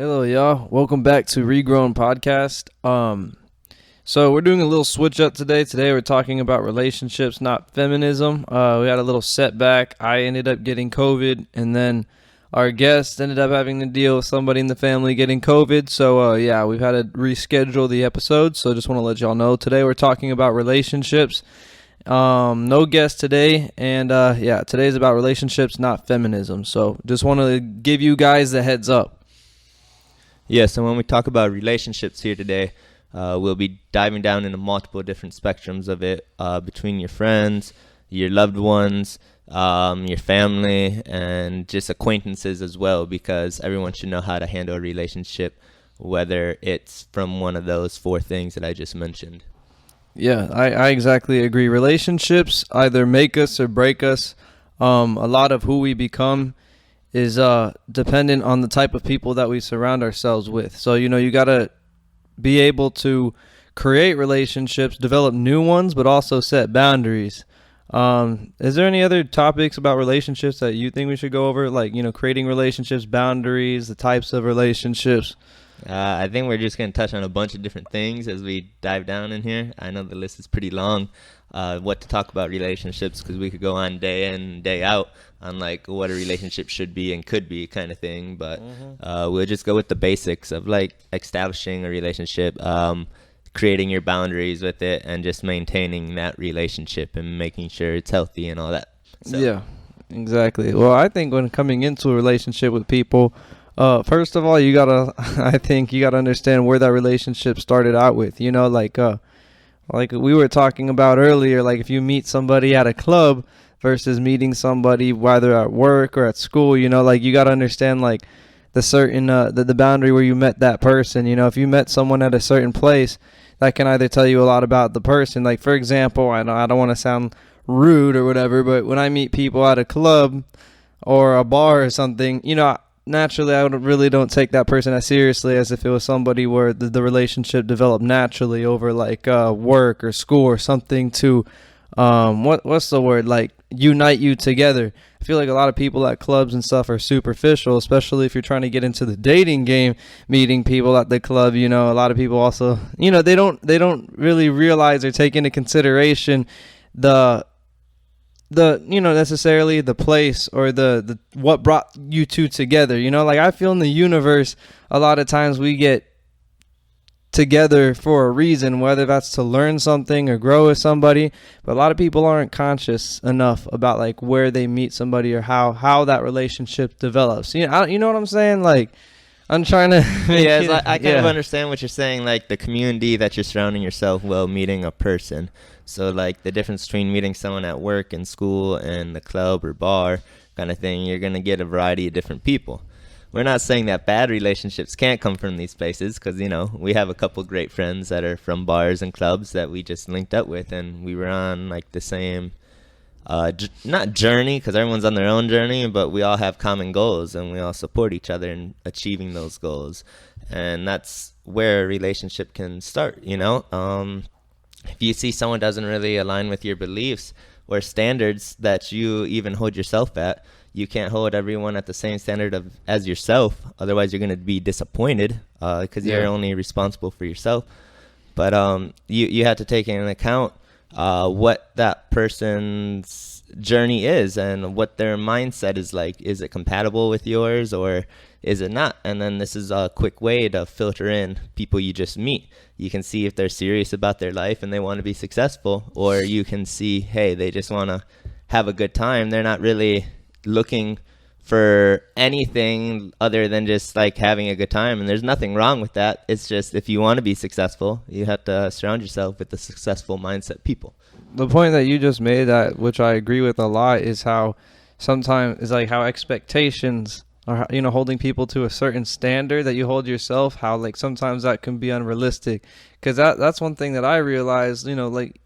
Hello, y'all. Welcome back to ReGrown podcast. So we're doing a little switch up today. Today we're talking about relationships, not feminism. We had a little setback. I ended up getting COVID, and then our guest ended up having to deal with somebody in the family getting COVID. So we've had to reschedule the episode. So just want to let y'all know today we're talking about relationships. No guest today, and today's about relationships, not feminism. So just want to give you guys the heads up. Yeah, so when we talk about relationships here today, we'll be diving down into multiple different spectrums of it, between your friends, your loved ones, your family, and just acquaintances as well, because everyone should know how to handle a relationship, whether it's from one of those four things that I just mentioned. Yeah, I exactly agree. Relationships either make us or break us. A lot of who we become is dependent on the type of people that we surround ourselves with. So, you got to be able to create relationships, develop new ones, but also set boundaries. Is there any other topics about relationships that you think we should go over? Like, creating relationships, boundaries, the types of relationships. I think we're just going to touch on a bunch of different things as we dive down in here. I know the list is pretty long, what to talk about relationships, because we could go on day in, day out on like what a relationship should be and could be kind of thing. But we'll just go with the basics of like establishing a relationship, creating your boundaries with it, and just maintaining that relationship and making sure it's healthy and all that. So. Yeah, exactly. Well, I think when coming into a relationship with people, first of all, I think you gotta understand where that relationship started out with. Like we were talking about earlier, like if you meet somebody at a club versus meeting somebody whether at work or at school, like you gotta understand like the certain the boundary where you met that person. If you met someone at a certain place, that can either tell you a lot about the person. Like for example, I don't want to sound rude or whatever, but when I meet people at a club or a bar or something, naturally, I really don't take that person as seriously as if it was somebody where the relationship developed naturally over like work or school or something to, what's the word, like unite you together. I feel like a lot of people at clubs and stuff are superficial, especially if you're trying to get into the dating game, meeting people at the club. A lot of people also, they don't really realize or take into consideration the necessarily the place or the what brought you two together. Like I feel in the universe a lot of times we get together for a reason, whether that's to learn something or grow with somebody, but a lot of people aren't conscious enough about like where they meet somebody or how that relationship develops. You know what I'm saying? Like I'm trying to I kind of understand what you're saying, like the community that you're surrounding yourself while meeting a person. So like the difference between meeting someone at work and school and the club or bar kind of thing, you're going to get a variety of different people. We're not saying that bad relationships can't come from these places, because, we have a couple great friends that are from bars and clubs that we just linked up with, and we were on like the same, not journey, because everyone's on their own journey, but we all have common goals and we all support each other in achieving those goals. And that's where a relationship can start, If you see someone doesn't really align with your beliefs or standards that you even hold yourself at, you can't hold everyone at the same standard as yourself. Otherwise, you're going to be disappointed, because you're only responsible for yourself. But you have to take into account what that person's journey is and what their mindset is like. Is it compatible with yours or is it not? And then this is a quick way to filter in people you just meet. You can see if they're serious about their life and they want to be successful, or you can see, hey, they just want to have a good time. They're not really looking for anything other than just like having a good time. And there's nothing wrong with that. It's just if you want to be successful, you have to surround yourself with the successful mindset people. The point that you just made, that which I agree with a lot, is how sometimes is like how expectations are, holding people to a certain standard that you hold yourself, how like sometimes that can be unrealistic. Because that's one thing that I realized, like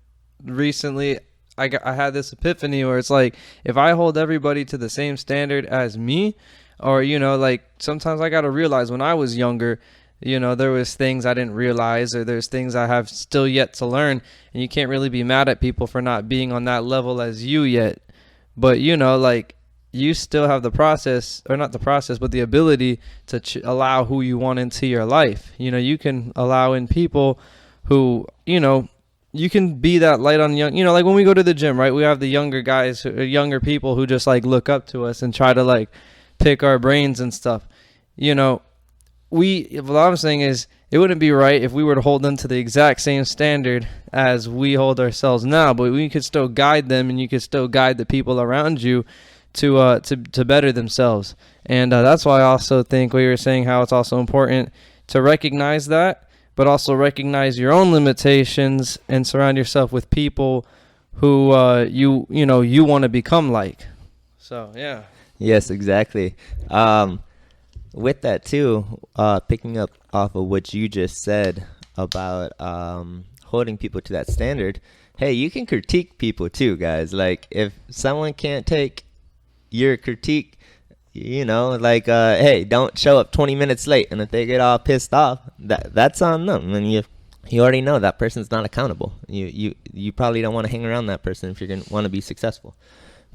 recently I had this epiphany where it's like if I hold everybody to the same standard as me, or like sometimes I got to realize when I was younger, there was things I didn't realize, or there's things I have still yet to learn, and you can't really be mad at people for not being on that level as you yet. But like you still have the process, or not the process, but the ability to allow who you want into your life. You know, you can allow in people who, you know, you can be that light on young, you know, like when we go to the gym, right? We have the younger guys, younger people who just like look up to us and try to like pick our brains and stuff. You know, what I'm saying is, it wouldn't be right if we were to hold them to the exact same standard as we hold ourselves now, but we could still guide them, and you could still guide the people around you to better themselves. And that's why I also think what you were saying, how it's also important to recognize that, but also recognize your own limitations and surround yourself with people who you want to become like. So yeah. Yes, exactly. With that too, picking up off of what you just said about holding people to that standard, hey, you can critique people too, guys. Like, if someone can't take your critique, you know, like, hey, don't show up 20 minutes late, and if they get all pissed off, that's on them. And you already know that person's not accountable. You probably don't want to hang around that person if you're going to want to be successful.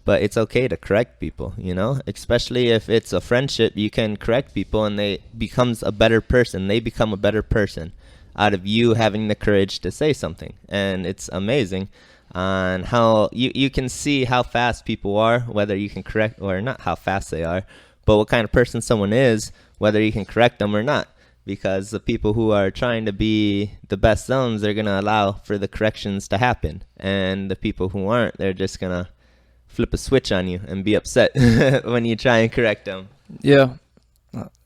But it's okay to correct people, you know, especially if it's a friendship. You can correct people and they becomes a better person. They become a better person out of you having the courage to say something. And it's amazing on how you can see how fast people are, whether you can correct, or not how fast they are, but what kind of person someone is, whether you can correct them or not. Because the people who are trying to be the best zones, they're going to allow for the corrections to happen. And the people who aren't, they're just going to flip a switch on you and be upset when you try and correct them. Yeah.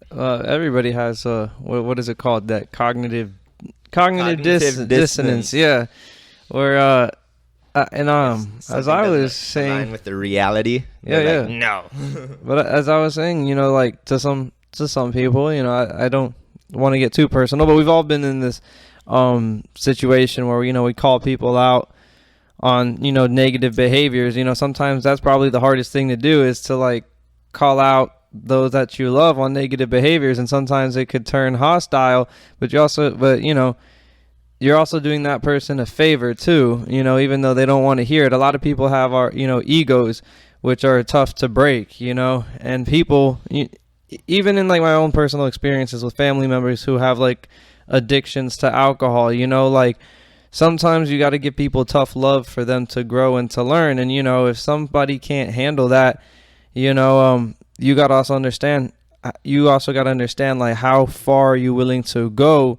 Everybody has what is it called? That cognitive dissonance. Yeah. Where as I was saying, align with the reality. Yeah, like, no. But as I was saying, you know, like to some people, you know, I don't want to get too personal, but we've all been in this situation where, you know, we call people out on, you know, negative behaviors. You know, sometimes that's probably the hardest thing to do, is to like call out those that you love on negative behaviors, and sometimes it could turn hostile, but you know, you're also doing that person a favor too, you know, even though they don't want to hear it. A lot of people have our, you know, egos, which are tough to break, you know, and people, even in like my own personal experiences with family members who have like addictions to alcohol, you know, like sometimes you got to give people tough love for them to grow and to learn. And, you know, if somebody can't handle that, you know, you got to also understand like how far are you willing to go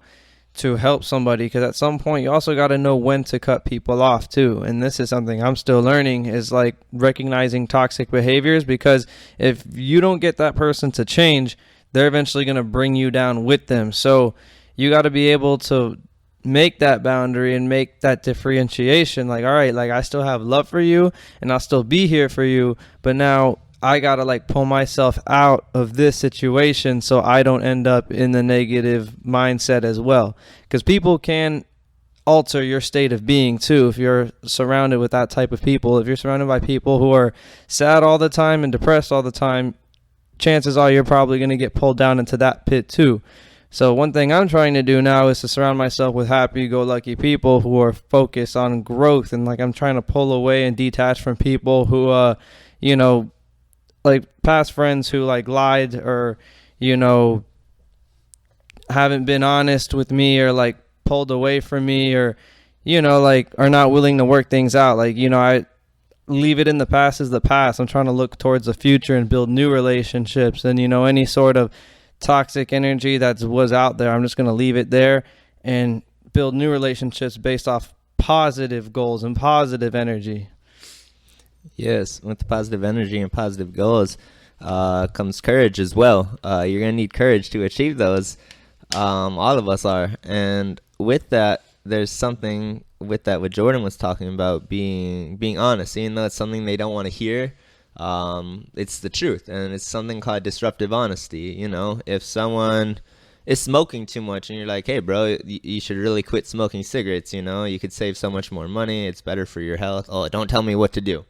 to help somebody, because at some point you also got to know when to cut people off too. And this is something I'm still learning, is like recognizing toxic behaviors, because if you don't get that person to change, they're eventually going to bring you down with them. So you got to be able to make that boundary and make that differentiation, like, all right, like I still have love for you and I'll still be here for you, but now I gotta like pull myself out of this situation so I don't end up in the negative mindset as well. Because people can alter your state of being too if you're surrounded with that type of people. If you're surrounded by people who are sad all the time and depressed all the time, chances are you're probably going to get pulled down into that pit too. So one thing I'm trying to do now is to surround myself with happy-go-lucky people who are focused on growth, and like I'm trying to pull away and detach from people who you know, like past friends who like lied, or, you know, haven't been honest with me, or like pulled away from me, or, you know, like are not willing to work things out. Like, you know, I leave it in the past as the past. I'm trying to look towards the future and build new relationships. And, you know, any sort of toxic energy that was out there, I'm just going to leave it there and build new relationships based off positive goals and positive energy. Yes, with the positive energy and positive goals comes courage as well. You're going to need courage to achieve those. All of us are. And with that, there's something with that what Jordan was talking about, being honest, even though it's something they don't want to hear. It's the truth, and it's something called disruptive honesty. You know, if someone is smoking too much and you're like, hey bro, you should really quit smoking cigarettes, you know, you could save so much more money, it's better for your health. Oh, don't tell me what to do.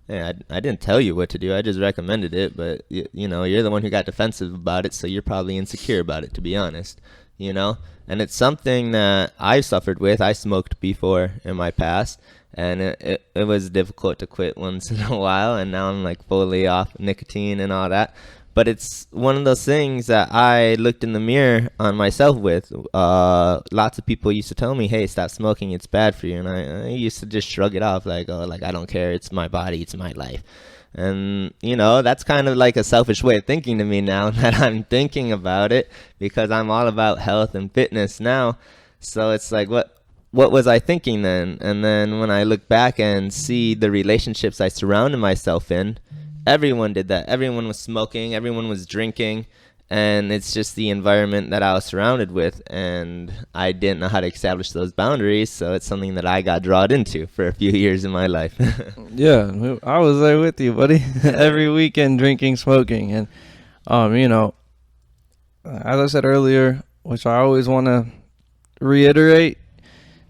Yeah, I didn't tell you what to do, I just recommended it, but you know, you're the one who got defensive about it, so you're probably insecure about it, to be honest, you know. And it's something that I suffered with. I smoked before in my past, and it was difficult to quit once in a while, and now I'm like fully off nicotine and all that. But it's one of those things that I looked in the mirror on myself with. Lots of people used to tell me, hey, stop smoking, it's bad for you. And I used to just shrug it off like, oh, like I don't care, it's my body, it's my life. And, you know, that's kind of like a selfish way of thinking to me now that I'm thinking about it, because I'm all about health and fitness now. So it's like, what was I thinking then? And then when I look back and see the relationships I surrounded myself in, everyone did that. Everyone was smoking, everyone was drinking, and it's just the environment that I was surrounded with, and I didn't know how to establish those boundaries, so it's something that I got drawn into for a few years in my life. Yeah, I was there with you, buddy. Every weekend drinking, smoking, and you know, as I said earlier, which I always want to reiterate,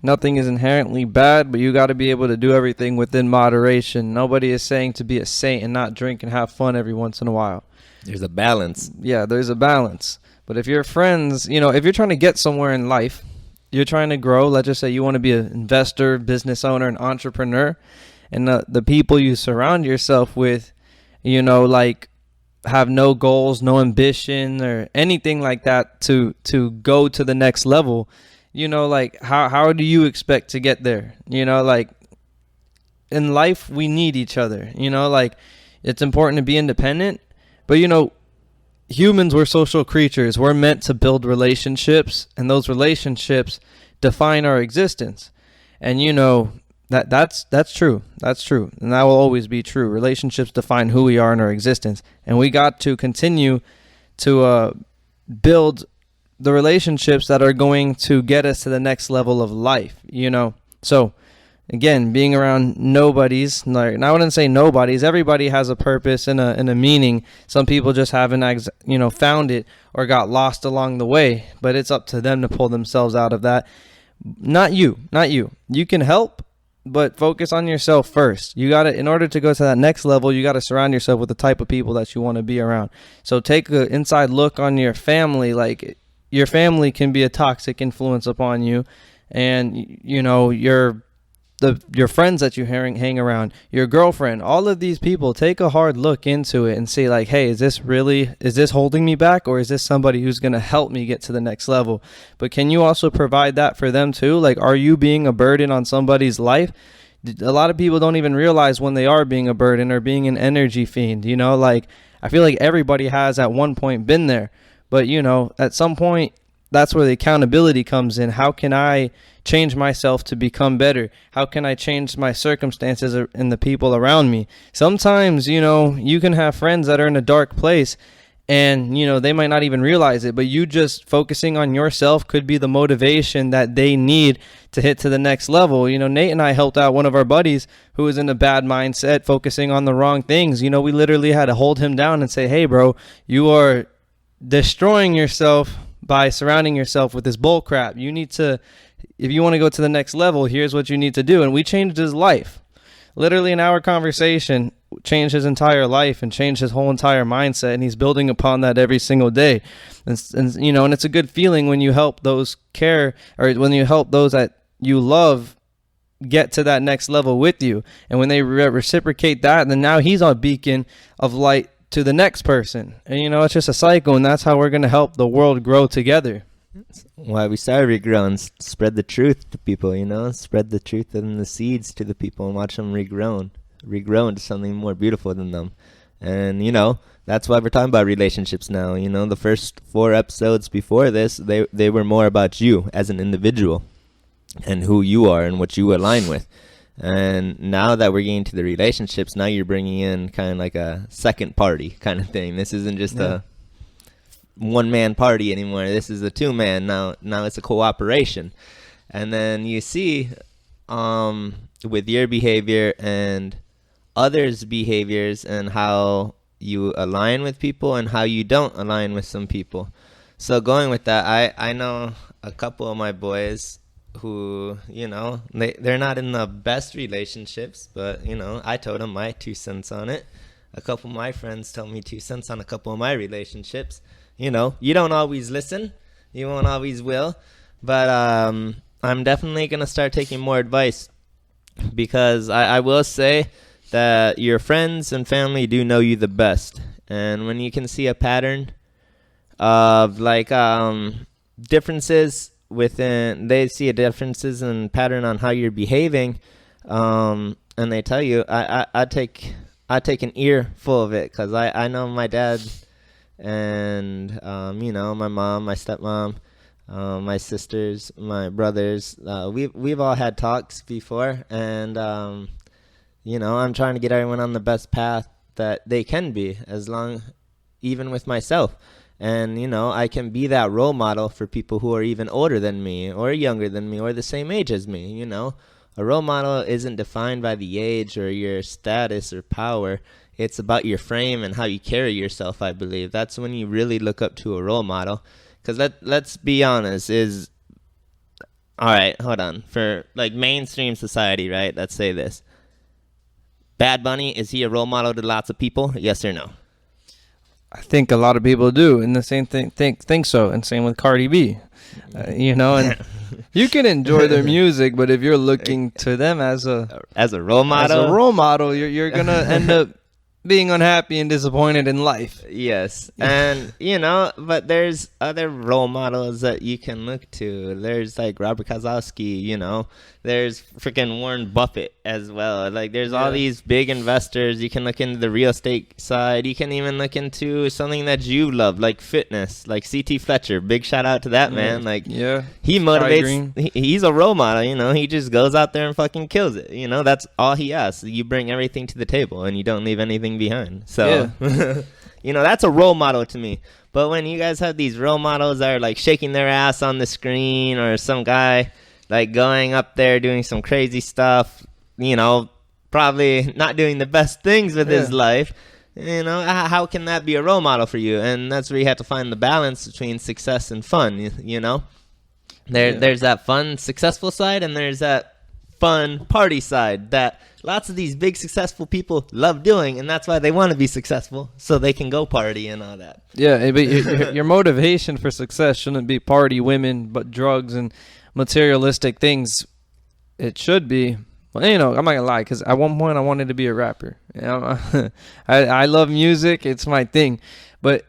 nothing is inherently bad, but you got to be able to do everything within moderation. Nobody is saying to be a saint and not drink and have fun every once in a while. There's a balance. Yeah, there's a balance. But if your friends, you know, if you're trying to get somewhere in life, you're trying to grow, let's just say you want to be an investor, business owner, an entrepreneur, and the people you surround yourself with, you know, like have no goals, no ambition or anything like that to go to the next level, you know, like how do you expect to get there? You know, like in life, we need each other, you know, like it's important to be independent. But, you know, humans, we're social creatures. We're meant to build relationships, and those relationships define our existence. And, you know, that's true. That's true. And that will always be true. Relationships define who we are in our existence. And we got to continue to build the relationships that are going to get us to the next level of life, you know. So, again, being around nobodies, like, and I wouldn't say nobodies. Everybody has a purpose and a meaning. Some people just haven't, you know, found it or got lost along the way. But it's up to them to pull themselves out of that. Not you. You can help, but focus on yourself first. You got to, in order to go to that next level, you got to surround yourself with the type of people that you want to be around. So take an inside look on your family. Like, your family can be a toxic influence upon you, and you know your friends that you hang around, your girlfriend, all of these people. Take a hard look into it and see, like, hey, is this holding me back, or is this somebody who's going to help me get to the next level? But can you also provide that for them too? Like, are you being a burden on somebody's life? A lot of people don't even realize when they are being a burden or being an energy fiend, you know. Like, I feel like everybody has at one point been there, but you know, at some point, that's where the accountability comes in. How can I change myself to become better? How can I change my circumstances and the people around me? Sometimes, you know, you can have friends that are in a dark place, and, you know, they might not even realize it, but you just focusing on yourself could be the motivation that they need to hit to the next level. You know, Nate and I helped out one of our buddies who was in a bad mindset, focusing on the wrong things. You know, we literally had to hold him down and say, hey, bro, you are destroying yourself by surrounding yourself with this bull crap. You need to, if you want to go to the next level, here's what you need to do. And we changed his life. Literally an hour conversation changed his entire life and changed his whole entire mindset. And he's building upon that every single day. And you know, and it's a good feeling when you help those care, or when you help those that you love get to that next level with you. And when they reciprocate that, then now he's a beacon of light to the next person. And, you know, it's just a cycle, and that's how we're going to help the world grow together. Why we started ReGrown, spread the truth to people, you know, spread the truth and the seeds to the people and watch them regrow into something more beautiful than them. And, you know, that's why we're talking about relationships now. You know, the first 4 episodes before this, they were more about you as an individual and who you are and what you align with. And now that we're getting to the relationships, now you're bringing in kind of like a second party kind of thing. This isn't just a one-man party anymore. This is a 2-man. Now it's a cooperation. And then you see with your behavior and others' behaviors and how you align with people and how you don't align with some people. So going with that, I know a couple of my boys who, you know, they're not in the best relationships, but, you know, I told them my 2 cents on it. A couple of my friends told me 2 cents on a couple of my relationships. You know, you don't always listen, you won't always will, but I'm definitely gonna start taking more advice because I will say that your friends and family do know you the best. And when you can see a pattern of like differences within, they see a differences in pattern on how you're behaving, and they tell you, I take an ear full of it, because I know my dad and my mom, my stepmom, my sisters, my brothers, we've all had talks before, and I'm trying to get everyone on the best path that they can be, even with myself. And, I can be that role model for people who are even older than me or younger than me or the same age as me. A role model isn't defined by the age or your status or power. It's about your frame and how you carry yourself, I believe. That's when you really look up to a role model. Because let's be honest, all right, hold on. For like mainstream society, right? Let's say this. Bad Bunny, is he a role model to lots of people? Yes or no? I think a lot of people do, and the same think so, and same with Cardi B. And you can enjoy their music, but if you're looking to them as a role model, you're gonna end up being unhappy and disappointed in life. Yes. And, but there's other role models that you can look to. There's like Robert Kiyosaki, there's freaking Warren Buffett as well. Like there's all these big investors. You can look into the real estate side. You can even look into something that you love, like fitness, like CT Fletcher. Big shout out to that man. Like he motivates, he's a role model, he just goes out there and fucking kills it. That's all he asks. You bring everything to the table and you don't leave anything behind. So that's a role model to me. But when you guys have these role models that are like shaking their ass on the screen, or some guy like going up there doing some crazy stuff, probably not doing the best things with his life, how can that be a role model for you? And that's where you have to find the balance between success and fun. There's that fun, successful side, and there's that fun party side that lots of these big successful people love doing, and that's why they want to be successful, so they can go party and all that. Yeah, but your motivation for success shouldn't be party, women, but drugs and materialistic things. It should be, well, I'm not gonna lie, because at one point I wanted to be a rapper. I love music, it's my thing, but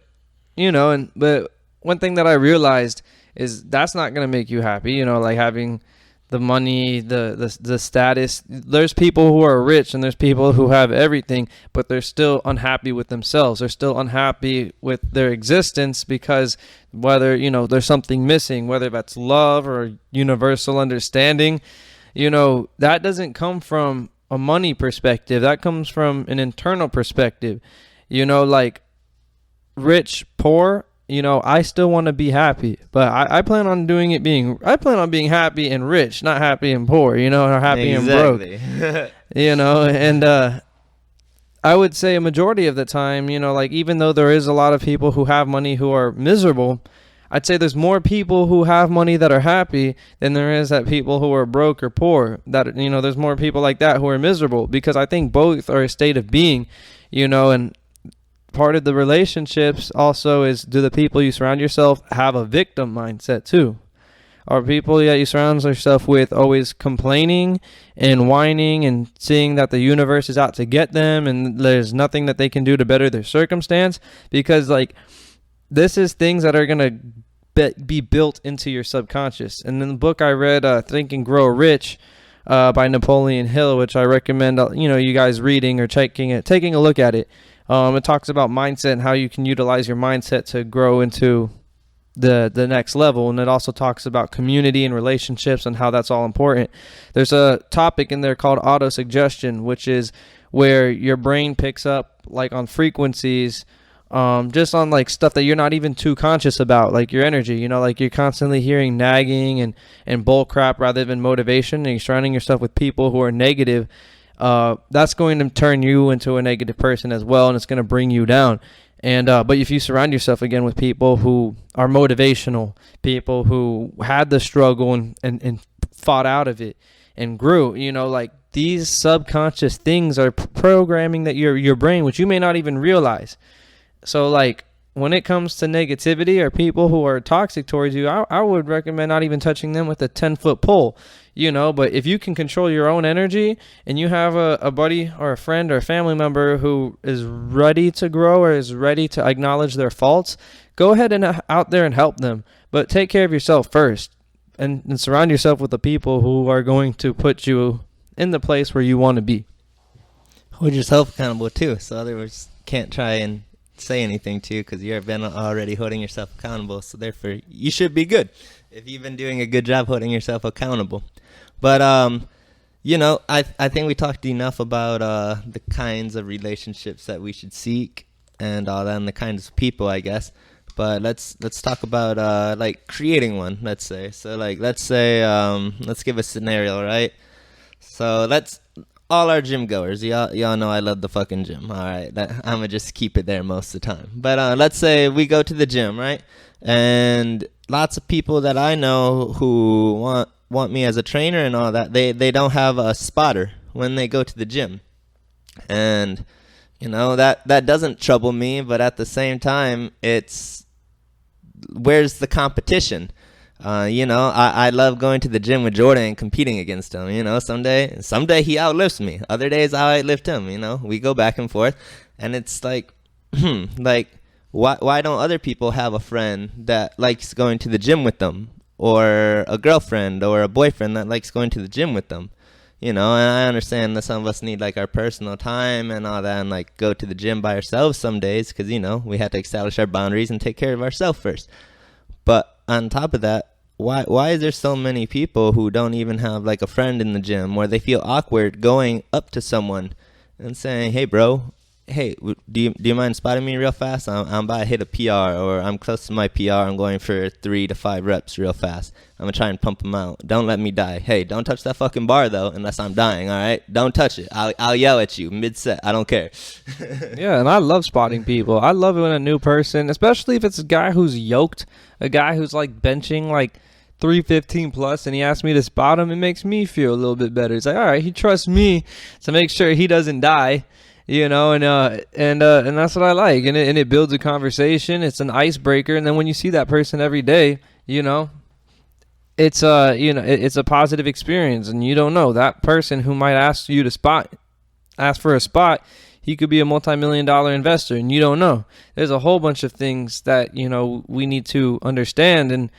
but one thing that I realized is that's not gonna make you happy. Like having the money, the status. There's people who are rich and there's people who have everything, but they're still unhappy with themselves. They're still unhappy with their existence because whether, there's something missing, whether that's love or universal understanding, that doesn't come from a money perspective. That comes from an internal perspective. Like rich, poor, I still want to be happy, but I plan on being happy and rich, not happy and poor, or happy and broke, and I would say a majority of the time, like even though there is a lot of people who have money who are miserable, I'd say there's more people who have money that are happy than there is that people who are broke or poor. That, there's more people like that who are miserable, because I think both are a state of being, and part of the relationships also is, do the people you surround yourself have a victim mindset too? Are people that you surround yourself with always complaining and whining and seeing that the universe is out to get them and there's nothing that they can do to better their circumstance? Because like this is things that are going to be built into your subconscious. And in the book I read, Think and Grow Rich, by Napoleon Hill, which I recommend you guys reading or taking a look at it. It talks about mindset and how you can utilize your mindset to grow into the next level. And it also talks about community and relationships and how that's all important. There's a topic in there called autosuggestion, which is where your brain picks up like on frequencies, just on like stuff that you're not even too conscious about, like your energy, like you're constantly hearing nagging and bull crap rather than motivation, and you're surrounding yourself with people who are negative. That's going to turn you into a negative person as well, and it's going to bring you down. And but if you surround yourself again with people who are motivational, people who had the struggle and fought out of it and grew, like these subconscious things are programming that your brain, which you may not even realize. So like when it comes to negativity or people who are toxic towards you, I would recommend not even touching them with a 10-foot pole. But if you can control your own energy and you have a buddy or a friend or a family member who is ready to grow or is ready to acknowledge their faults, go ahead and out there and help them. But take care of yourself first, and surround yourself with the people who are going to put you in the place where you want to be. Hold yourself accountable too, so others can't try and say anything to you because you've been already holding yourself accountable. So therefore, you should be good if you've been doing a good job holding yourself accountable. But I think we talked enough about the kinds of relationships that we should seek and all that, and the kinds of people, I guess. But let's talk about like creating one. Let's say let's give a scenario, right? So all our gym goers, y'all know I love the fucking gym. All right, I'm gonna just keep it there most of the time. But let's say we go to the gym, right? And lots of people that I know who want me as a trainer and all that, they don't have a spotter when they go to the gym, and that doesn't trouble me. But at the same time, it's where's the competition? I love going to the gym with Jordan and competing against him. Someday he outlifts me. Other days I outlift him. We go back and forth, and it's like, like why don't other people have a friend that likes going to the gym with them, or a girlfriend or a boyfriend that likes going to the gym with them? And I understand that some of us need like our personal time and all that, and like go to the gym by ourselves some days because we have to establish our boundaries and take care of ourselves first. But on top of that, why is there so many people who don't even have like a friend in the gym, or they feel awkward going up to someone and saying, "Hey, bro, hey, do you mind spotting me real fast? I'm about to hit a PR, or I'm close to my PR. I'm going for 3 to 5 reps real fast. I'm gonna try and pump them out. Don't let me die. Hey, don't touch that fucking bar though, unless I'm dying. All right, don't touch it. I'll yell at you mid set. I don't care." Yeah, and I love spotting people. I love it when a new person, especially if it's a guy who's yoked, a guy who's like benching like 315 plus, and he asked me to spot him. It makes me feel a little bit better. It's like, all right, he trusts me to make sure he doesn't die. And that's what I like, and it builds a conversation. It's an icebreaker, and then when you see that person every day, it's a positive experience, and you don't know that person who might ask for a spot. He could be a multi-million-dollar investor, and you don't know. There's a whole bunch of things that we need to understand and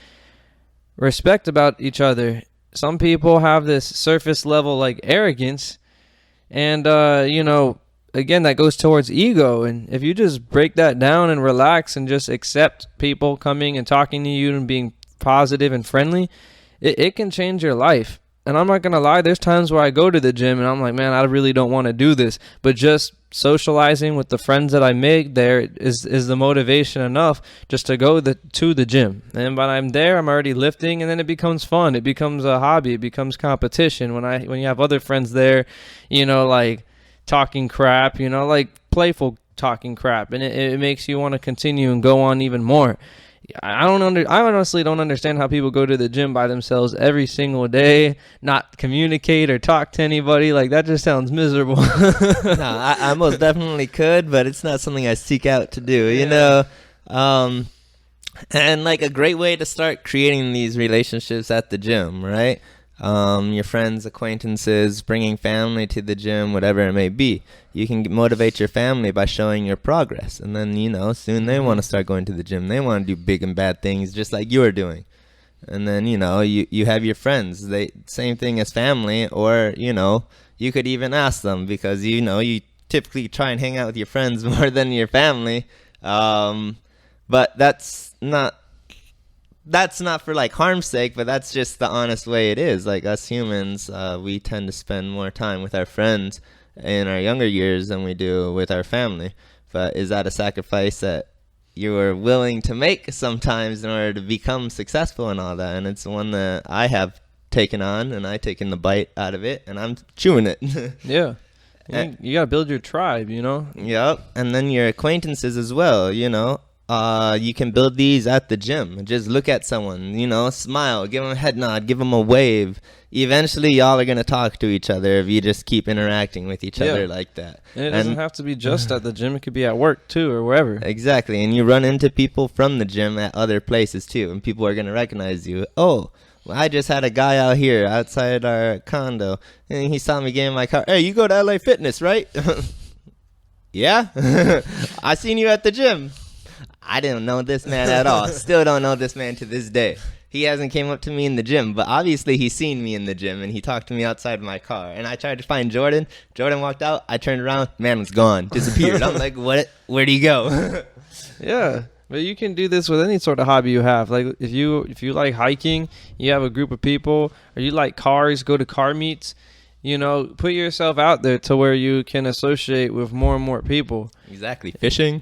respect about each other. Some people have this surface level like arrogance, and again, that goes towards ego. And if you just break that down and relax and just accept people coming and talking to you and being positive and friendly, it can change your life. And I'm not going to lie, there's times where I go to the gym and I'm like, man, I really don't want to do this. But just socializing with the friends that I make there is the motivation enough just to go to the gym. And when I'm there, I'm already lifting, and then it becomes fun. It becomes a hobby. It becomes competition. When you have other friends there, like talking crap, like playful talking crap, and it makes you want to continue and go on even more. I honestly don't understand how people go to the gym by themselves every single day, not communicate or talk to anybody. Like, that just sounds miserable. No, I most definitely could, but it's not something I seek out to do, and like a great way to start creating these relationships at the gym, right? Your friends, acquaintances, bringing family to the gym, whatever it may be. You can motivate your family by showing your progress. And then, soon they want to start going to the gym. They want to do big and bad things just like you are doing. And then, you have your friends. Same thing as family, or, you could even ask them because, you typically try and hang out with your friends more than your family. But that's not for like harm's sake, but that's just the honest way it is. Like, us humans, we tend to spend more time with our friends in our younger years than we do with our family. But is that a sacrifice that you are willing to make sometimes in order to become successful and all that? And it's one that I have taken on, and I've taken the bite out of it, and I'm chewing it. Yeah. You gotta build your tribe, Yep. And then your acquaintances as well, you can build these at the gym. Just look at someone, smile, give them a head nod, give them a wave. Eventually, y'all are going to talk to each other if you just keep interacting with each other like that. And it doesn't have to be just at the gym. It could be at work, too, or wherever. Exactly. And you run into people from the gym at other places, too. And people are going to recognize you. Oh, Well, I just had a guy out here outside our condo, and he saw me get in my car. Hey, you go to LA Fitness, right? Yeah. I seen you at the gym. I didn't know this man at all. Still don't know this man to this day. He hasn't came up to me in the gym, but obviously he's seen me in the gym, and he talked to me outside my car. And I tried to find Jordan. Jordan walked out. I turned around. Man was gone. Disappeared. I'm like, what? Where'd he go? Yeah. But you can do this with any sort of hobby you have. Like if you like hiking, you have a group of people, or you like cars, go to car meets. You know, put yourself out there to where you can associate with more and more people. Exactly. Fishing.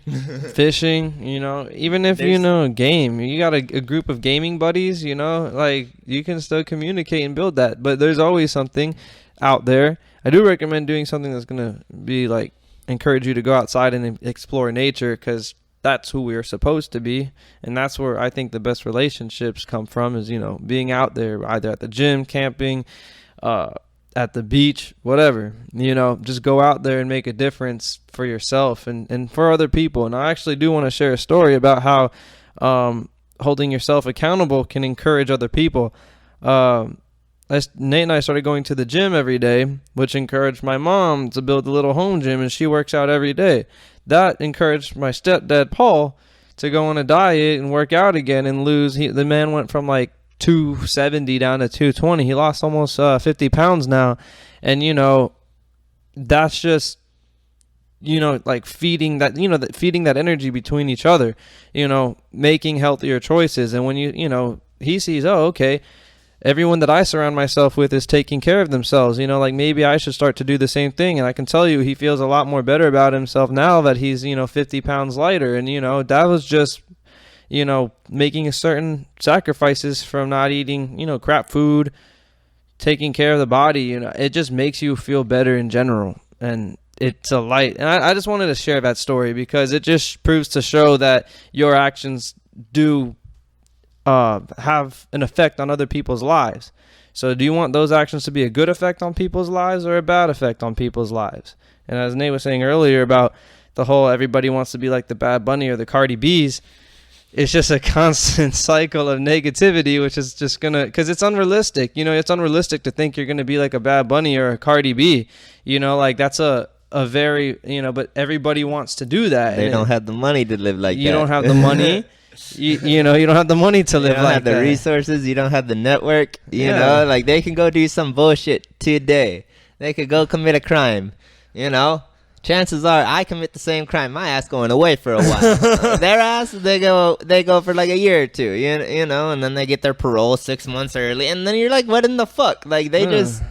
Fishing, you know, even if, you know, a game, you got a group of gaming buddies, you know, like you can still communicate and build that. But there's always something out there. I do recommend doing something that's going to be like encourage you to go outside and explore nature, because that's who we're supposed to be. And that's where I think the best relationships come from is, you know, being out there, either at the gym, camping, at the beach, whatever, you know, just go out there and make a difference for yourself and for other people. And I actually do want to share a story about how holding yourself accountable can encourage other people. Nate and I started going to the gym every day, which encouraged my mom to build a little home gym, and she works out every day. That encouraged my stepdad, Paul, to go on a diet and work out again and lose. The man went from like 270 down to 220. He lost almost 50 pounds now. And, you know, that's just, you know, like feeding that, you know, feeding that energy between each other, you know, making healthier choices. And when you know, he sees, oh, okay, everyone that I surround myself with is taking care of themselves, you know, like maybe I should start to do the same thing. And I can tell you, he feels a lot more better about himself now that he's, you know, 50 pounds lighter. And, you know, that was just, you know, making a certain sacrifices from not eating, you know, crap food, taking care of the body. You know, it just makes you feel better in general. And it's a light. And I just wanted to share that story because it just proves to show that your actions do have an effect on other people's lives. So do you want those actions to be a good effect on people's lives or a bad effect on people's lives? And as Nate was saying earlier about the whole everybody wants to be like the Bad Bunny or the Cardi B's, it's just a constant cycle of negativity, which is just going to, because it's unrealistic. You know, it's unrealistic to think you're going to be like a Bad Bunny or a Cardi B. You know, like that's a very, you know, but everybody wants to do that. They don't have the money to live like that. You don't have the money. You know, you don't have the money to live like that. You don't have the resources. You don't have the network. You know, like they can go do some bullshit today. They could go commit a crime, you know. Chances are I commit the same crime, my ass going away for a while. Their ass, they go for like a year or two, you know, and then they get their parole 6 months early, and then you're like, what in the fuck? Like they just,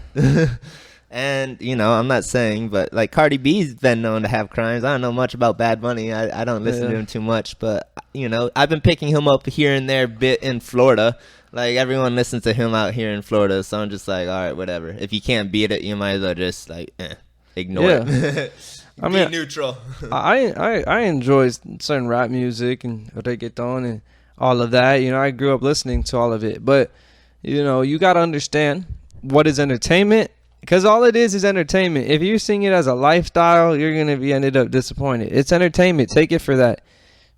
and you know, I'm not saying, but like Cardi B's been known to have crimes. I don't know much about Bad Bunny. I don't listen to him too much, but you know, I've been picking him up here and there bit in Florida. Like everyone listens to him out here in Florida, so I'm just like, all right, whatever. If you can't beat it, you might as well just like ignore it. I mean, be neutral. I enjoy certain rap music and reggaeton and all of that. You know, I grew up listening to all of it. But, you know, you got to understand what is entertainment, because all it is entertainment. If you sing it as a lifestyle, you're going to be ended up disappointed. It's entertainment. Take it for that.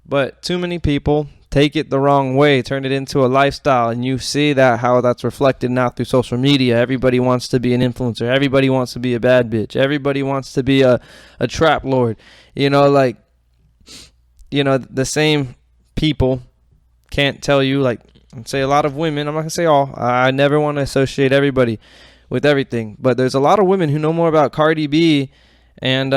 But too many people take it the wrong way, turn it into a lifestyle, and you see that how that's reflected now through social media. Everybody wants to be an influencer. Everybody wants to be a bad bitch. Everybody wants to be a trap lord. You know, like, you know, the same people can't tell you, like, I'd say a lot of women, I'm not going to say all, I never want to associate everybody with everything, but there's a lot of women who know more about Cardi B and,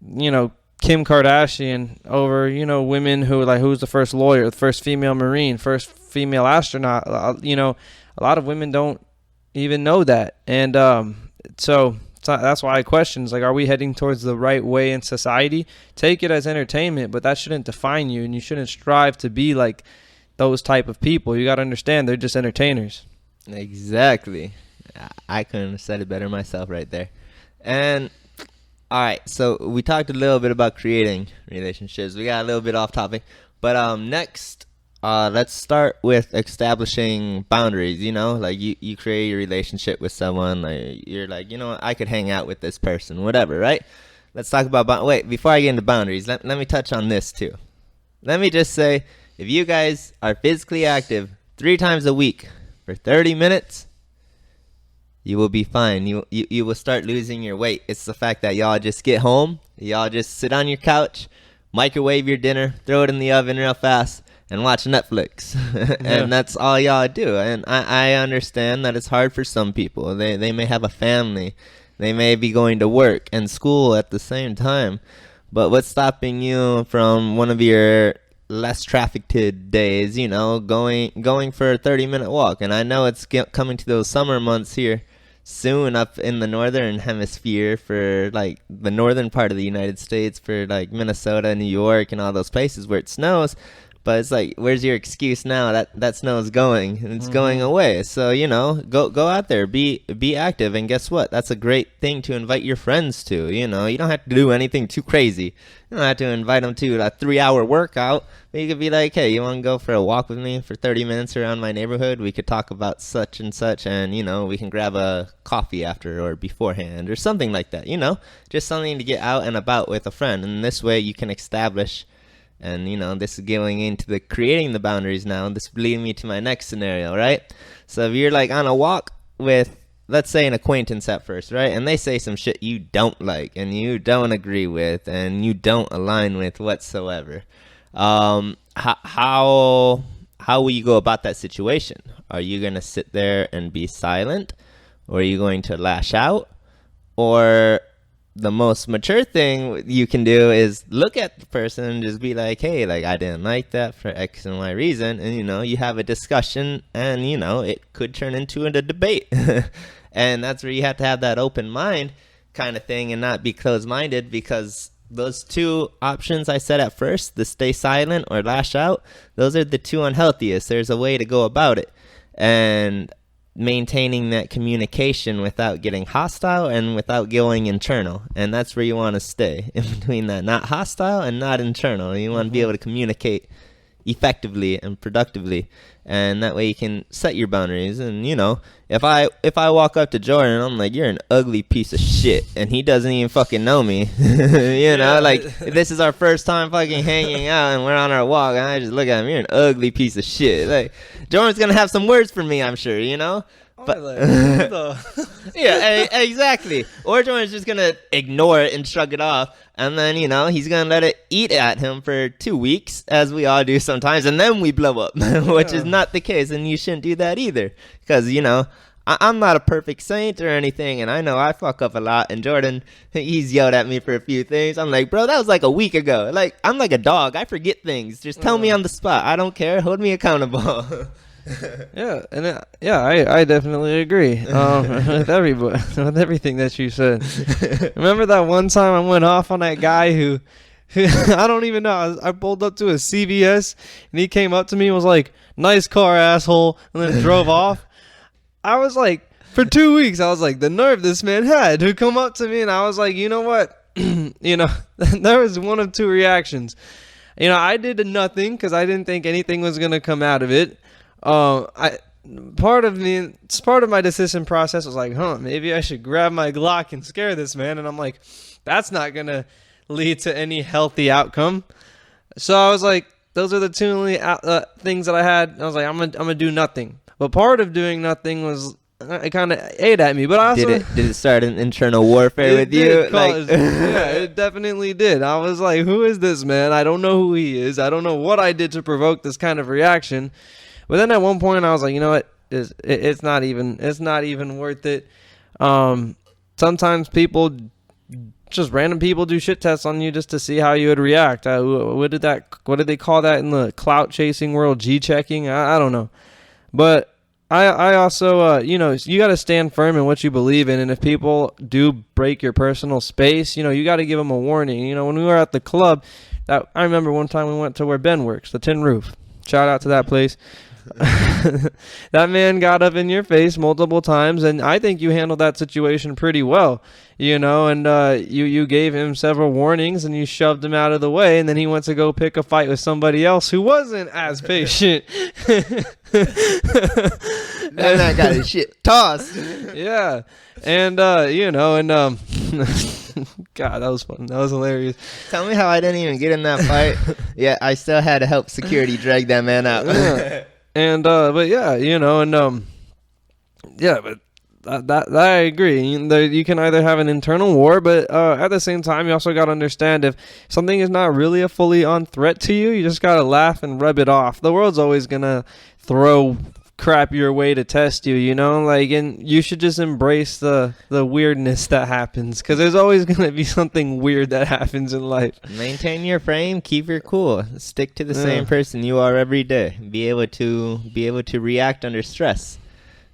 you know, Kim Kardashian over, you know, women who like, who's the first lawyer, the first female Marine, first female astronaut. You know, a lot of women don't even know that. And so that's why I question, like, are we heading towards the right way in society? Take it as entertainment, but that shouldn't define you, and you shouldn't strive to be like those type of people. You got to understand they're just entertainers. Exactly. I couldn't have said it better myself right there. And all right, so we talked a little bit about creating relationships. We got a little bit off topic, but next, let's start with establishing boundaries. You know, like you create a relationship with someone. Like you're like, you know, I could hang out with this person, whatever, right? Let's talk about wait, before I get into boundaries, let me touch on this too. Let me just say, if you guys are physically active 3 times a week for 30 minutes, you will be fine. You will start losing your weight. It's the fact that y'all just get home, y'all just sit on your couch, microwave your dinner, throw it in the oven real fast, and watch Netflix. And that's all y'all do. And I understand that it's hard for some people. They may have a family. They may be going to work and school at the same time. But what's stopping you from one of your less trafficked days, you know, going for a 30-minute walk? And I know it's coming to those summer months here soon up in the northern hemisphere for like the northern part of the United States, for like Minnesota, New York, and all those places where it snows. But it's like, where's your excuse now? That snow is going, and it's going away. So, you know, go out there, be active. And guess what? That's a great thing to invite your friends to. You know, you don't have to do anything too crazy. You don't have to invite them to a 3-hour workout. But you could be like, hey, you want to go for a walk with me for 30 minutes around my neighborhood? We could talk about such and such, and, you know, we can grab a coffee after or beforehand or something like that. You know, just something to get out and about with a friend. And this way you can establish. And, you know, this is going into the creating the boundaries now. This is leading me to my next scenario, right? So if you're like on a walk with, let's say, an acquaintance at first, right? And they say some shit you don't like and you don't agree with and you don't align with whatsoever. How will you go about that situation? Are you going to sit there and be silent? Or are you going to lash out? Or the most mature thing you can do is look at the person and just be like, hey, like, I didn't like that for X and Y reason. And, you know, you have a discussion and, you know, it could turn into a debate. And that's where you have to have that open mind kind of thing and not be closed-minded, because those two options I said at first, the stay silent or lash out, those are the two unhealthiest. There's a way to go about it. And maintaining that communication without getting hostile and without going internal, and that's where you want to stay, in between that, not hostile and not internal. You want to be able to communicate effectively and productively, and that way you can set your boundaries. And, you know, if I walk up to Jordan and I'm like, you're an ugly piece of shit, and he doesn't even fucking know me, you know, like, if this is our first time fucking hanging out and we're on our walk and I just look at him, you're an ugly piece of shit, like, Jordan's gonna have some words for me, I'm sure, you know. But yeah, exactly. Or Jordan's just gonna ignore it and shrug it off, and then, you know, he's gonna let it eat at him for 2 weeks, as we all do sometimes, and then we blow up, which is not the case, and you shouldn't do that either, because, you know, I'm not a perfect saint or anything, and I know I fuck up a lot. And Jordan, he's yelled at me for a few things. I'm like, bro, that was like a week ago. Like, I'm like a dog. I forget things. Just tell me on the spot. I don't care. Hold me accountable. Yeah, and I definitely agree with everything that you said. Remember that one time I went off on that guy who I don't even know. I pulled up to a CVS and he came up to me and was like, "Nice car, asshole," and then drove off. I was like, for 2 weeks, I was like, the nerve this man had to come up to me, and I was like, you know what? You know, there was one of two reactions. You know, I did nothing because I didn't think anything was going to come out of it. Part of my decision process was like, maybe I should grab my Glock and scare this man. And I'm like, that's not going to lead to any healthy outcome. So I was like, those are the two only things that I had. I was like, I'm gonna do nothing. But part of doing nothing was, it kind of ate at me. But I also, did it start an internal warfare with you? Yeah, it definitely did. I was like, who is this man? I don't know who he is. I don't know what I did to provoke this kind of reaction. But then at one point I was like, you know what? It's not even worth it. Sometimes just random people do shit tests on you just to see how you would react. What did they call that in the clout chasing world? G-checking? I don't know. But I also, you know, you got to stand firm in what you believe in. And if people do break your personal space, you know, you got to give them a warning. You know, when we were at the club, I remember one time we went to where Ben works, the Tin Roof. Shout out to that place. That man got up in your face multiple times, and I think you handled that situation pretty well, you know, and you gave him several warnings and you shoved him out of the way, and then he went to go pick a fight with somebody else who wasn't as patient. That got his shit tossed. Yeah. And you know, and God, that was fun. That was hilarious. Tell me how I didn't even get in that fight. Yeah, I still had to help security drag that man out. Yeah. And but yeah, you know, and Yeah, but that I agree. You can either have an internal war, but at the same time, you also got to understand if something is not really a fully on threat to you, you just got to laugh and rub it off. The world's always going to throw crap your way to test you, like, and you should just embrace the weirdness that happens, because there's always going to be something weird that happens in life. Maintain your frame, keep your cool, stick to the same person you are every day, be able to react under stress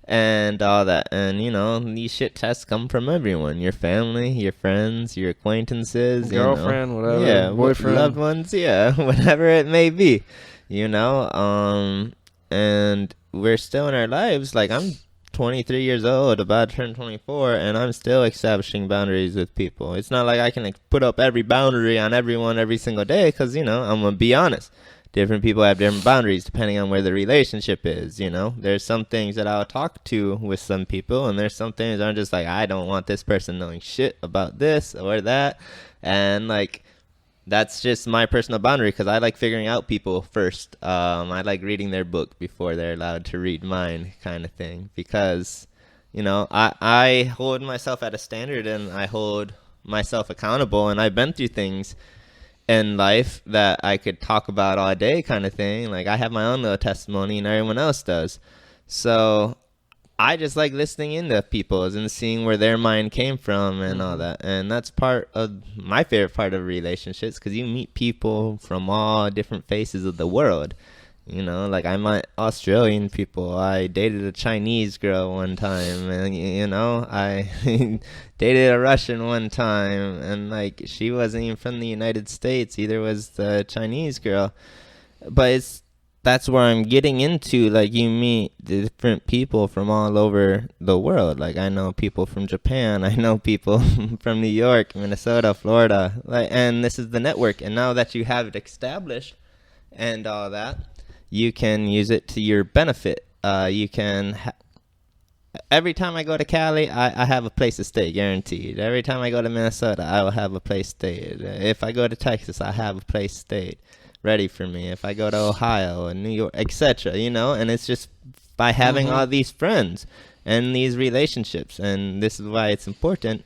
and all that. And these shit tests come from everyone: your family, your friends, your acquaintances, girlfriend, whatever, yeah, boyfriend, loved ones, yeah, whatever it may be, and we're still in our lives. Like, I'm 23 years old, about to turn 24, and I'm still establishing boundaries with people. It's not like I can put up every boundary on everyone every single day, because I'm gonna be honest, different people have different boundaries depending on where the relationship is. There's some things that I'll talk to with some people, and there's some things I'm just like, I don't want this person knowing shit about this or that. And like, that's just my personal boundary, because I like figuring out people first. I like reading their book before they're allowed to read mine, kind of thing, because I hold myself at a standard, and I hold myself accountable, and I've been through things in life that I could talk about all day, kind of thing. Like, I have my own little testimony, and everyone else does. So I just like listening into people's and seeing where their mind came from and all that. And that's part of my favorite part of relationships, because you meet people from all different faces of the world. Like, I met Australian people. I dated a Chinese girl one time, and I dated a Russian one time, and like, she wasn't even from the United States, either was the Chinese girl. But that's where I'm getting into. Like, you meet different people from all over the world. Like, I know people from Japan. I know people from New York, Minnesota, Florida. Like, and this is the network. And now that you have it established and all that, you can use it to your benefit. You can every time I go to Cali, I have a place to stay, guaranteed. Every time I go to Minnesota, I will have a place stayed. If I go to Texas, I have a place stayed ready for me. If I go to Ohio and New York, etc., and it's just by having all these friends and these relationships. And this is why it's important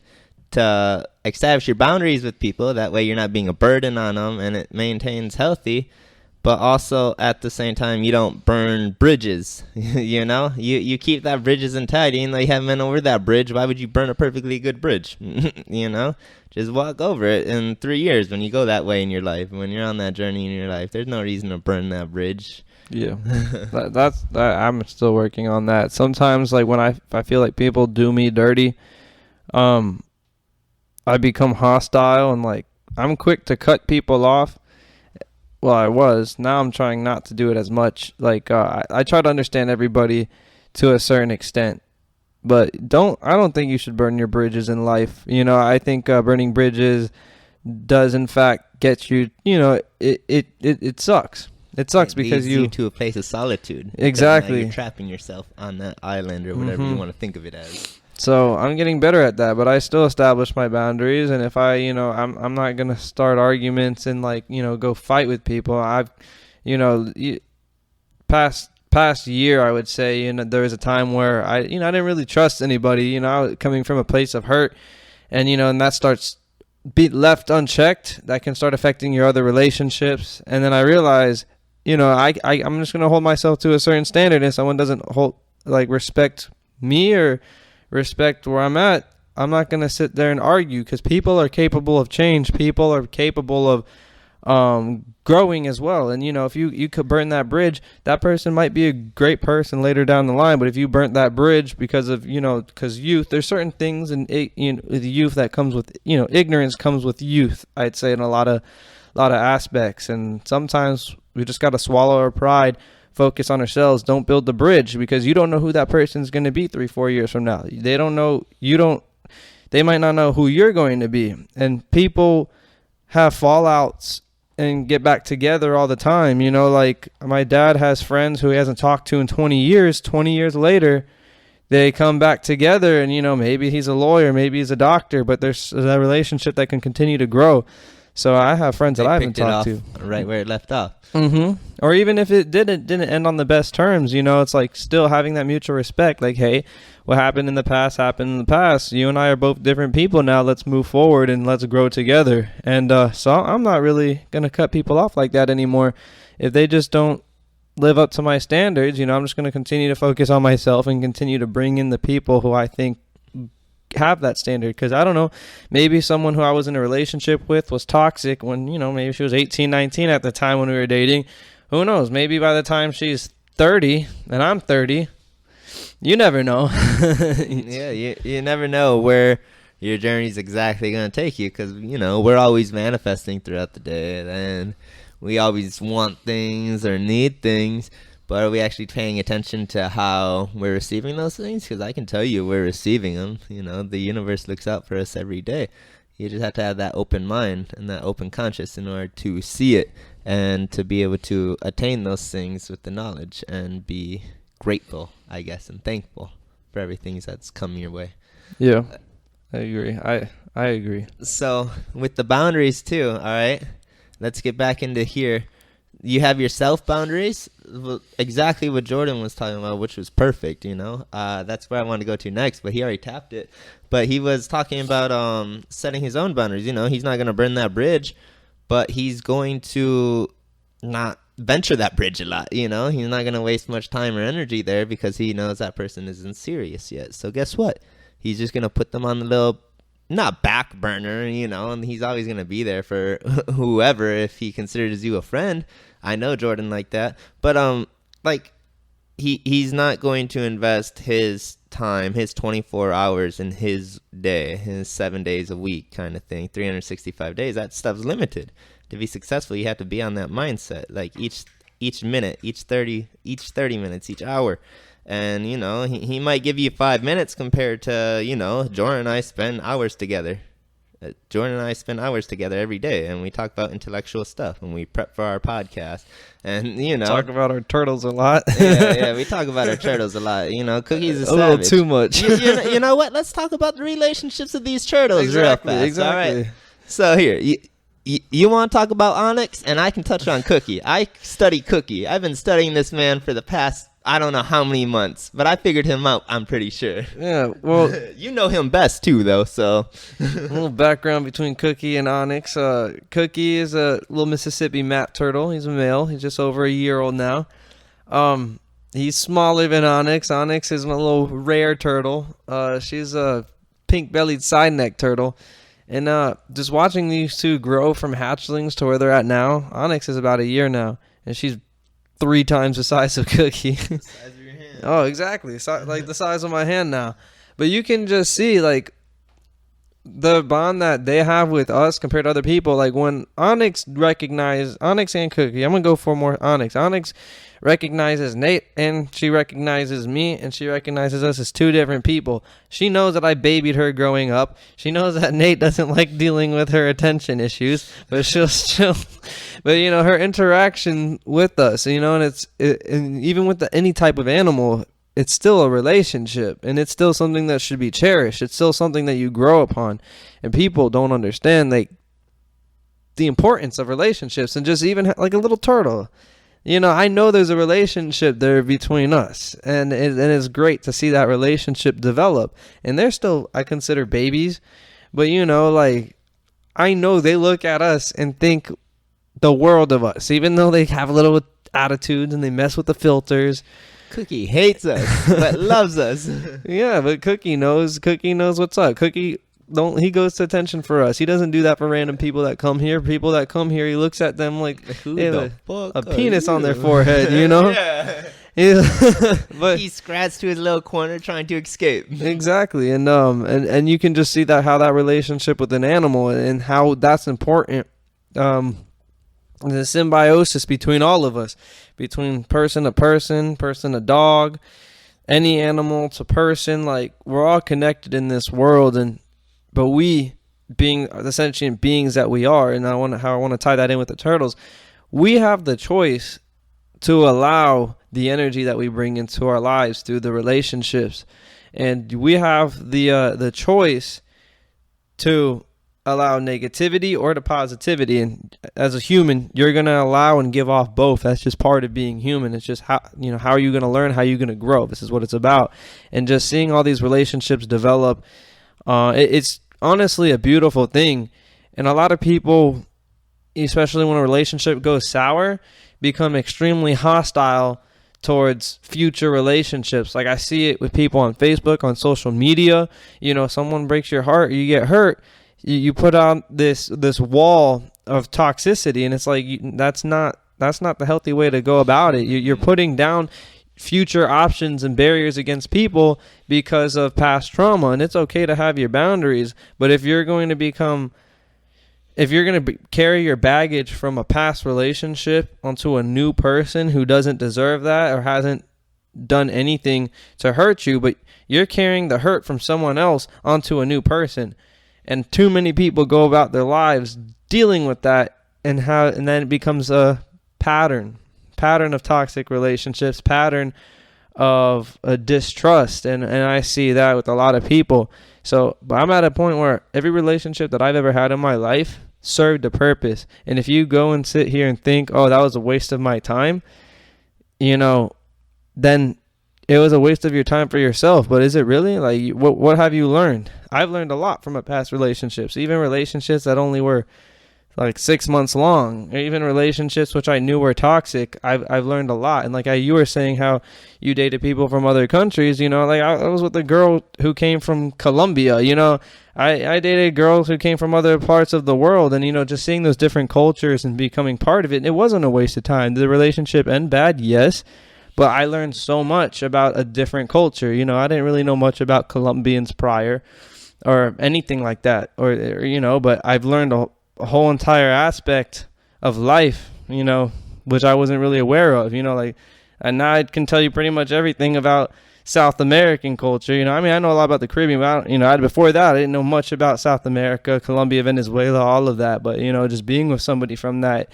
to establish your boundaries with people. That way you're not being a burden on them, and it maintains healthy. But also, at the same time, you don't burn bridges. You keep that bridges intact. You haven't been over that bridge. Why would you burn a perfectly good bridge? Just walk over it in 3 years when you go that way in your life. When you're on that journey in your life, there's no reason to burn that bridge. Yeah, that's I'm still working on that. Sometimes, like, when I feel like people do me dirty, I become hostile, and like, I'm quick to cut people off. Well, I was. Now I'm trying not to do it as much. Like, I try to understand everybody to a certain extent, but I don't think you should burn your bridges in life. I think burning bridges does in fact get you. It sucks. It sucks because leads you to a place of solitude. Exactly. You're trapping yourself on that island or whatever you want to think of it as. So I'm getting better at that, but I still establish my boundaries. And if I'm not gonna start arguments and go fight with people. I've, past year, I would say, there was a time where I didn't really trust anybody. I was coming from a place of hurt, and and that starts be left unchecked. That can start affecting your other relationships. And then I realize, I'm just gonna hold myself to a certain standard, and someone doesn't respect me or respect where I'm at, I'm not going to sit there and argue, because people are capable of change. People are capable of growing as well. And, if you could burn that bridge, that person might be a great person later down the line. But if you burnt that bridge because of, because youth, there's certain things in the youth that comes with, ignorance comes with youth, I'd say, in a lot of aspects. And sometimes we just got to swallow our pride, focus on ourselves, don't build the bridge, because you don't know who that person's going to be 3-4 years from now. They don't know, they might not know who you're going to be. And people have fallouts and get back together all the time. Like, my dad has friends who he hasn't talked to in 20 years. 20 years later, they come back together, and maybe he's a lawyer, maybe he's a doctor, but there's a relationship that can continue to grow. So I have friends They that I haven't picked it talked off to. right where it left off. Or even if it didn't end on the best terms, it's like still having that mutual respect. Like, hey, what happened in the past happened in the past. You and I are both different people now. Let's move forward and let's grow together. And so I'm not really gonna cut people off like that anymore. If they just don't live up to my standards, I'm just gonna continue to focus on myself and continue to bring in the people who I think have that standard. Because I don't know, maybe someone who I was in a relationship with was toxic when maybe she was 18, 19 at the time when we were dating. Who knows, maybe by the time she's 30 and I'm 30, you never know. Yeah, you never know where your journey's exactly going to take you, because we're always manifesting throughout the day, and we always want things or need things. But are we actually paying attention to how we're receiving those things? Because I can tell you we're receiving them. The universe looks out for us every day. You just have to have that open mind and that open conscience in order to see it and to be able to attain those things with the knowledge and be grateful, I guess, and thankful for everything that's come your way. Yeah, I agree. I agree. So with the boundaries too, all right, let's get back into here. You have your self boundaries, exactly what Jordan was talking about, which was perfect. That's where I want to go to next, but he already tapped it. But he was talking about setting his own boundaries. He's not going to burn that bridge, but he's going to not venture that bridge a lot. He's not going to waste much time or energy there because he knows that person isn't serious yet. So guess what? He's just going to put them on the little, not back burner, and he's always going to be there for whoever if he considers you a friend. I know Jordan like that, but he's not going to invest his time, his 24 hours in his day, his 7 days a week kind of thing, 365 days. That stuff's limited. To be successful, you have to be on that mindset, like each minute, each 30 minutes, each hour. And he might give you 5 minutes compared to Jordan and I spend hours together. Jordan and I spend hours together every day, and we talk about intellectual stuff, and we prep for our podcast, and talk about our turtles a lot. yeah, we talk about our turtles a lot. Cookies is a little too much. you know what? Let's talk about the relationships of these turtles real fast. Exactly. All right. So here, you want to talk about Onyx, and I can touch on Cookie. I study Cookie. I've been studying this man for the past, I don't know how many months, but I figured him out, I'm pretty sure. Yeah, well... You know him best, too, though, so... A little background between Cookie and Onyx. Cookie is a little Mississippi map turtle. He's a male. He's just over a year old now. He's smaller than Onyx. Onyx is a little rare turtle. She's a pink-bellied side-neck turtle. And just watching these two grow from hatchlings to where they're at now, Onyx is about a year now, and she's 3 times the size of Cookie. The size of your hand. Oh, exactly. Like the size of my hand now. But you can just see, like, the bond that they have with us compared to other people. Like, when Onyx and Cookie, I'm going to go for more Onyx. Onyx recognizes Nate, and she recognizes me, and she recognizes us as 2 different people. She knows that I babied her growing up. She knows that Nate doesn't like dealing with her attention issues, but but her interaction with us, and and even with any type of animal, it's still a relationship, and it's still something that should be cherished. It's still something that you grow upon, and people don't understand the importance of relationships. And just even like a little turtle, I know there's a relationship there between us, and it's great to see that relationship develop. And they're still, I consider, babies, but I know they look at us and think the world of us, even though they have little attitudes and they mess with the filters. Cookie hates us, but loves us. Yeah, but Cookie knows what's up. Cookie he goes to attention for us. He doesn't do that for random people that come here. People that come here, he looks at them like they have a penis on their forehead, Yeah. But he scratched to his little corner trying to escape. Exactly. And you can just see how that relationship with an animal and how that's important. The symbiosis between all of us, between person to person to dog, any animal to person, like, we're all connected in this world. But we, being the sentient beings that we are, and I want to tie that in with the turtles, we have the choice to allow the energy that we bring into our lives through the relationships, and we have the choice to allow negativity or the positivity. And as a human, you're going to allow and give off both. That's just part of being human. It's just how are you going to learn? How are you going to grow? This is what it's about. And just seeing all these relationships develop, it's honestly a beautiful thing. And a lot of people, especially when a relationship goes sour, become extremely hostile towards future relationships. Like I see it with people on Facebook, on social media. Someone breaks your heart, you get hurt, you put out this wall of toxicity, and it's like that's not the healthy way to go about it. You're putting down future options and barriers against people because of past trauma, and it's okay to have your boundaries, but if you're going to carry your baggage from a past relationship onto a new person who doesn't deserve that or hasn't done anything to hurt you, but you're carrying the hurt from someone else onto a new person. And too many people go about their lives dealing with that, and then it becomes a pattern of toxic relationships, pattern of a distrust. And I see that with a lot of people. So, but I'm at a point where every relationship that I've ever had in my life served a purpose. And if you go and sit here and think, oh, that was a waste of my time, then it was a waste of your time for yourself. But is it really? Like, what have you learned? I've learned a lot from my past relationships, even relationships that only were like 6 months long, or even relationships which I knew were toxic. I've learned a lot. And like you were saying how you dated people from other countries, like I was with a girl who came from Colombia, I dated girls who came from other parts of the world, and just seeing those different cultures and becoming part of it, it wasn't a waste of time. Did the relationship end bad? Yes. But I learned so much about a different culture. I didn't really know much about Colombians prior or anything like that, or but I've learned a whole entire aspect of life, which I wasn't really aware of, and now I can tell you pretty much everything about South American culture. I know a lot about the Caribbean, but before that, I didn't know much about South America, Colombia, Venezuela, all of that. But, just being with somebody from that,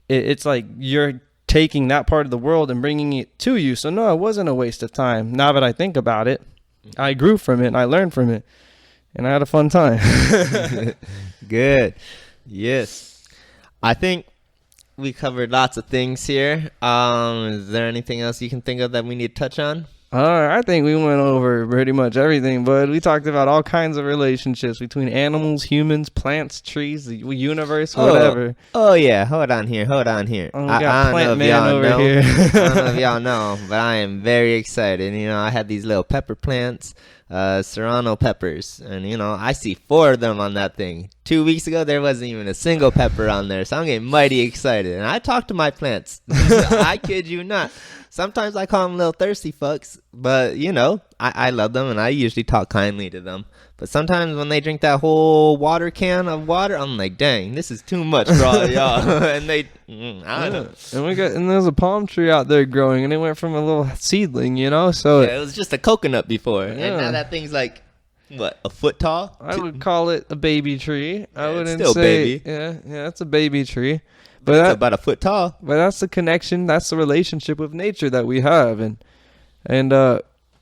it's like you're taking that part of the world and bringing it to you. So no, it wasn't a waste of time. Now that I think about it, I grew from it and I learned from it, and I had a fun time. Good. Yes. I think we covered lots of things here. Is there anything else you can think of that we need to touch on? I think we went over pretty much everything, but we talked about all kinds of relationships between animals, humans, plants, trees, the universe, whatever. Oh yeah, hold on here. Oh, we got Plant Man over here. I don't know if y'all know, but I am very excited. I had these little pepper plants, serrano peppers, and I see 4 of them on that thing. 2 weeks ago there wasn't even a single pepper on there, so I'm getting mighty excited. And I talk to my plants. I kid you not. Sometimes I call them little thirsty fucks, but I love them and I usually talk kindly to them. But sometimes when they drink that whole water can of water, I'm like, dang, this is too much for all y'all. And I don't know. And there's a palm tree out there growing, and it went from a little seedling, So yeah, it was just a coconut before, and now that thing's like, what, a foot tall? I would call it a baby tree. I wouldn't still say baby. Yeah, it's a baby tree. But it's about a foot tall. But that's the connection. That's the relationship with nature that we have, and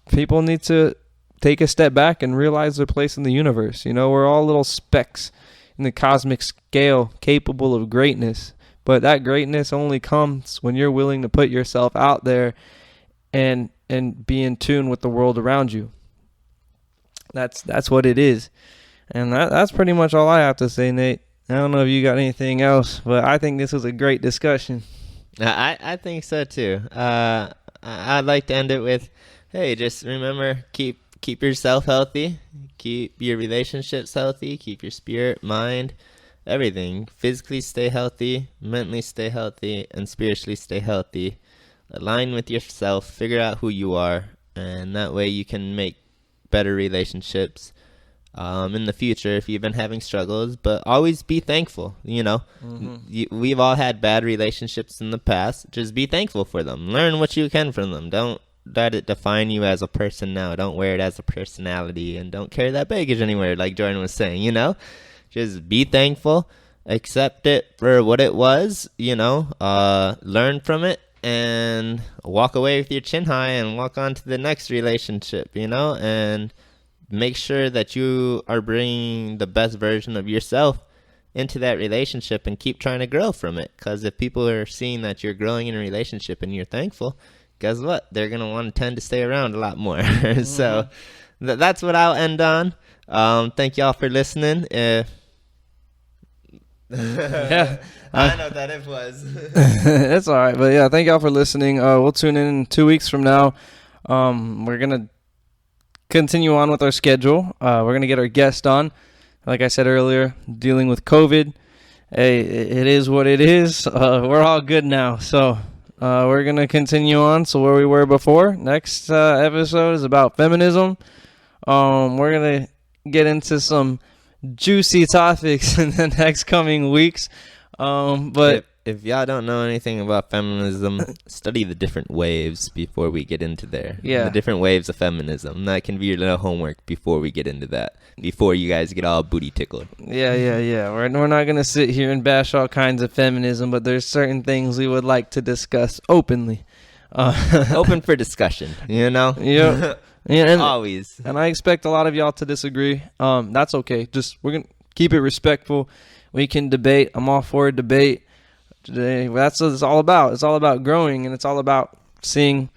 people need to take a step back and realize their place in the universe. We're all little specks in the cosmic scale, capable of greatness. But that greatness only comes when you're willing to put yourself out there and be in tune with the world around you. That's what it is, and that's pretty much all I have to say, Nate. I don't know if you got anything else, but I think this was a great discussion. I think so too. I'd like to end it with, hey, just remember, keep yourself healthy, keep your relationships healthy, keep your spirit, mind, everything. Physically stay healthy, mentally stay healthy, and spiritually stay healthy. Align with yourself, figure out who you are, and that way you can make better relationships in the future if you've been having struggles. But always be thankful. We've all had bad relationships in the past. Just be thankful for them. Learn what you can from them. Don't let it define you as a person now. Don't wear it as a personality, and don't carry that baggage anywhere, like Jordan was saying. Just be thankful, accept it for what it was, learn from it, and walk away with your chin high and walk on to the next relationship, and make sure that you are bringing the best version of yourself into that relationship and keep trying to grow from it. Because if people are seeing that you're growing in a relationship and you're thankful, guess what? They're going to want to tend to stay around a lot more. So that's what I'll end on. Thank y'all for listening. Yeah, I don't know what that it was. It's all right. But yeah, thank y'all for listening. We'll tune in 2 weeks from now. We're going to continue on with our schedule. We're going to get our guest on. Like I said earlier, dealing with COVID. Hey, it is what it is. We're all good now. So we're going to continue on. So where we were before, next episode is about feminism. We're going to get into some juicy topics in the next coming weeks. But if y'all don't know anything about feminism, study the different waves before we get into there. Yeah. The different waves of feminism. That can be your little homework before we get into that. Before you guys get all booty tickled. Yeah. We're not going to sit here and bash all kinds of feminism, but there's certain things we would like to discuss openly. Open for discussion, you know? Yeah. And, always. And I expect a lot of y'all to disagree. That's okay. Just we're going to keep it respectful. We can debate. I'm all for a debate. Today, that's what it's all about. It's all about growing, and it's all about seeing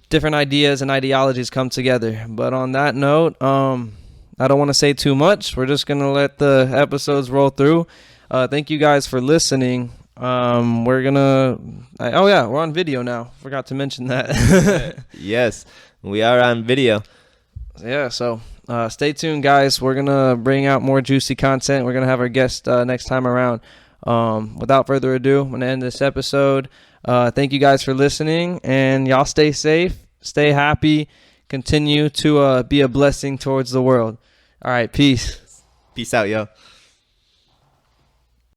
different ideas and ideologies come together. But on that note, I don't want to say too much. We're just going to let the episodes roll through. Thank you guys for listening. We're going to... we're on video now. Forgot to mention that. Yes, we are on video. Yeah, so stay tuned, guys. We're going to bring out more juicy content. We're going to have our guest next time around. Without further ado, I'm going to end this episode. Thank you guys for listening, and y'all stay safe, stay happy, continue to be a blessing towards the world. All right, peace. Peace out, yo.